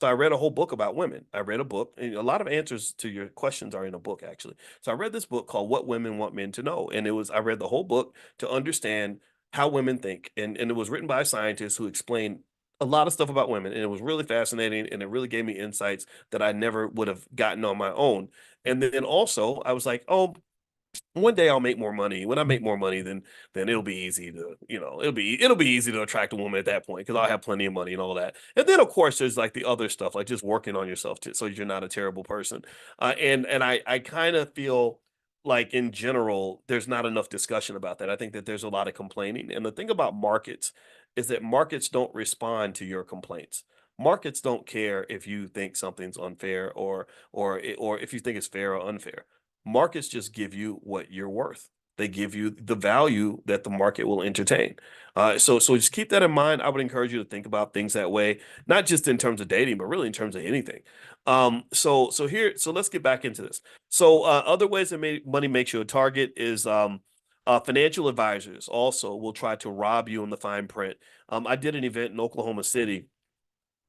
So I read a whole book about women. I read a book, and a lot of answers to your questions are in a book, actually. So I read this book called What Women Want Men to Know. And I read the whole book to understand how women think. And it was written by a scientist who explained a lot of stuff about women. And it was really fascinating. And it really gave me insights that I never would have gotten on my own. And then also I was like, oh, one day I'll make more money. When I make more money, then it'll be easy to, it'll be easy to attract a woman at that point because I'll have plenty of money and all that. And then of course there's like the other stuff, like just working on yourself so you're not a terrible person. And I kind of feel like in general there's not enough discussion about that. I think that there's a lot of complaining. And the thing about markets is that markets don't respond to your complaints. Markets don't care if you think something's unfair or if you think it's fair or unfair. Markets just give you what you're worth. They give you the value that the market will entertain. So just keep that in mind. I would encourage you to think about things that way, not just in terms of dating, but really in terms of anything. So let's get back into this. So other ways that money makes you a target is financial advisors also will try to rob you in the fine print. I did an event in Oklahoma City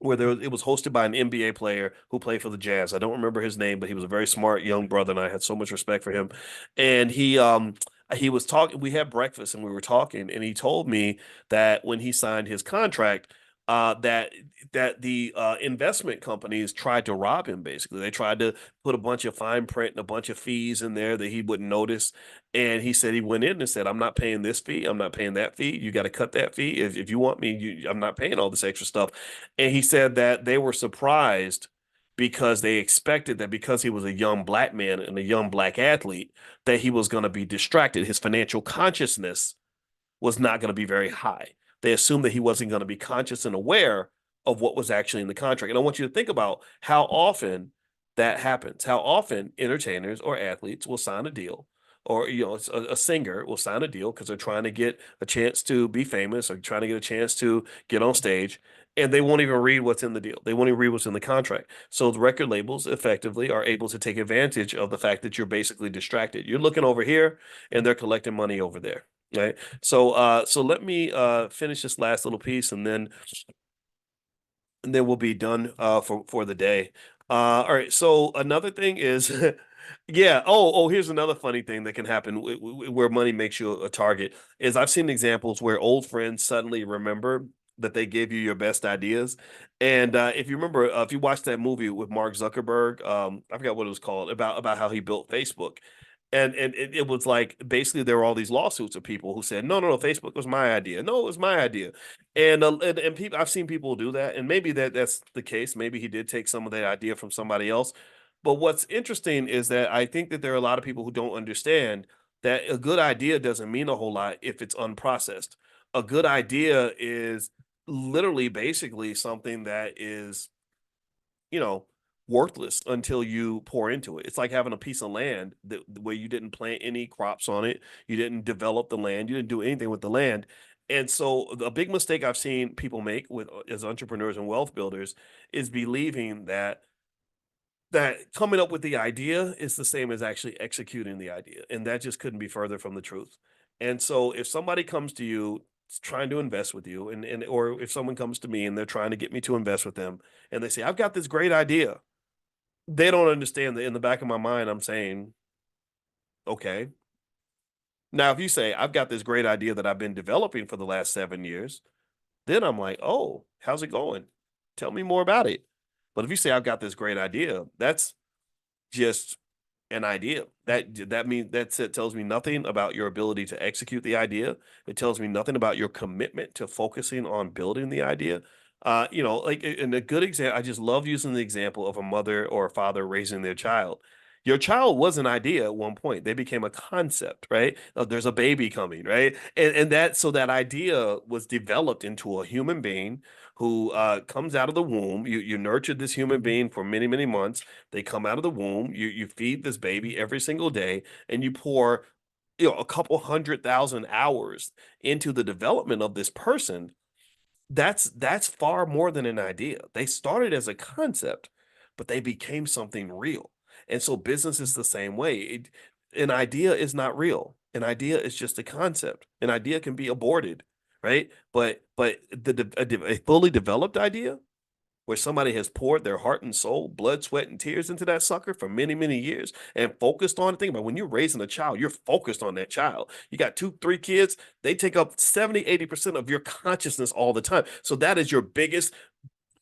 where it was hosted by an NBA player who played for the Jazz. I don't remember his name, but he was a very smart young brother, and I had so much respect for him. And he was talking. We had breakfast, and we were talking, and he told me that when he signed his contract, that the investment companies tried to rob him. Basically, they tried to put a bunch of fine print and a bunch of fees in there that he wouldn't notice. And he said he went in and said, "I'm not paying this fee. I'm not paying that fee. You got to cut that fee if you want me. I'm not paying all this extra stuff." And he said that they were surprised because they expected that because he was a young black man and a young black athlete, that he was going to be distracted. His financial consciousness was not going to be very high. They assumed that he wasn't going to be conscious and aware of what was actually in the contract. And I want you to think about how often that happens, how often entertainers or athletes will sign a deal or a singer will sign a deal because they're trying to get a chance to be famous or trying to get a chance to get on stage, and they won't even read what's in the deal. They won't even read what's in the contract. So the record labels effectively are able to take advantage of the fact that you're basically distracted. You're looking over here and they're collecting money over there. Right. So let me finish this last little piece and then we'll be done for the day. All right. So another thing is, yeah. Oh, here's another funny thing that can happen where money makes you a target is I've seen examples where old friends suddenly remember that they gave you your best ideas. And if you remember, if you watched that movie with Mark Zuckerberg, I forgot what it was called about how he built Facebook. And it was like basically there were all these lawsuits of people who said, no, Facebook was my idea. No, it was my idea. And people, I've seen people do that, and maybe that's the case. Maybe he did take some of that idea from somebody else. But what's interesting is that I think that there are a lot of people who don't understand that a good idea doesn't mean a whole lot if it's unprocessed. A good idea is literally basically something that is, you know, worthless until you pour into it. It's like having a piece of land where you didn't plant any crops on it, you didn't develop the land, you didn't do anything with the land. And so a big mistake I've seen people make with as entrepreneurs and wealth builders is believing that coming up with the idea is the same as actually executing the idea. And that just couldn't be further from the truth. And so if somebody comes to you trying to invest with you and or if someone comes to me and they're trying to get me to invest with them and they say, I've got this great idea, they don't understand that in the back of my mind, I'm saying, okay. Now, if you say, I've got this great idea that I've been developing for the last 7 years, then I'm like, oh, how's it going? Tell me more about it. But if you say, I've got this great idea, that's just an idea. That means it tells me nothing about your ability to execute the idea. It tells me nothing about your commitment to focusing on building the idea. Like in a good example, I just love using the example of a mother or a father raising their child. Your child was an idea at one point. They became a concept, right? There's a baby coming, right? And that idea was developed into a human being who comes out of the womb. You nurtured this human being for many, many months. They come out of the womb. You feed this baby every single day, and you pour a couple 100,000 hours into the development of this person. That's far more than an idea. They started as a concept, but they became something real. And so business is the same way. An idea is not real. An idea is just a concept. An idea can be aborted, right? But a fully developed idea where somebody has poured their heart and soul, blood, sweat, and tears into that sucker for many, many years and focused on it. Think about when you're raising a child, you're focused on that child. You got two, three kids, they take up 70, 80% of your consciousness all the time. So that is your biggest,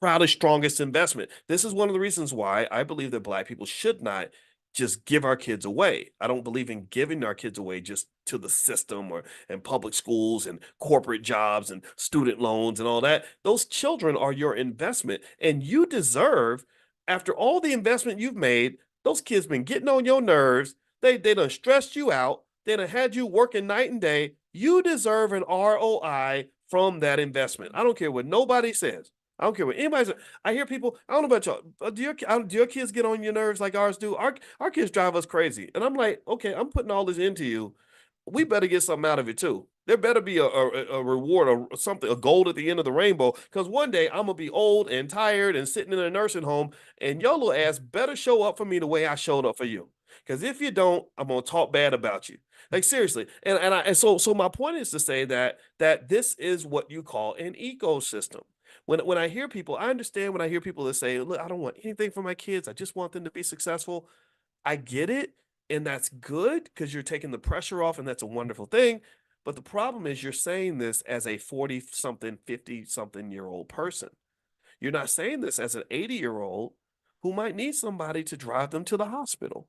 proudest, strongest investment. This is one of the reasons why I believe that Black people should not just give our kids away. I don't believe in giving our kids away just to the system or and public schools and corporate jobs and student loans and all that. Those children are your investment, and you deserve, after all the investment you've made, those kids been getting on your nerves. They done stressed you out. They done had you working night and day. You deserve an ROI from that investment. I don't care what nobody says. I don't care what anybody says. I hear people. I don't know about y'all. Do your kids get on your nerves like ours do? Our kids drive us crazy, and I'm like, okay, I'm putting all this into you. We better get something out of it too. There better be a reward or something, a gold at the end of the rainbow. Because one day I'm gonna be old and tired and sitting in a nursing home, and your little ass better show up for me the way I showed up for you. Because if you don't, I'm gonna talk bad about you. Like seriously. And so my point is to say that this is what you call an ecosystem. When I hear people, I understand when I hear people that say, "Look, I don't want anything for my kids. I just want them to be successful." I get it, and that's good because you're taking the pressure off, and that's a wonderful thing. But the problem is you're saying this as a 40 something, 50 something year old person. You're not saying this as an 80-year-old who might need somebody to drive them to the hospital.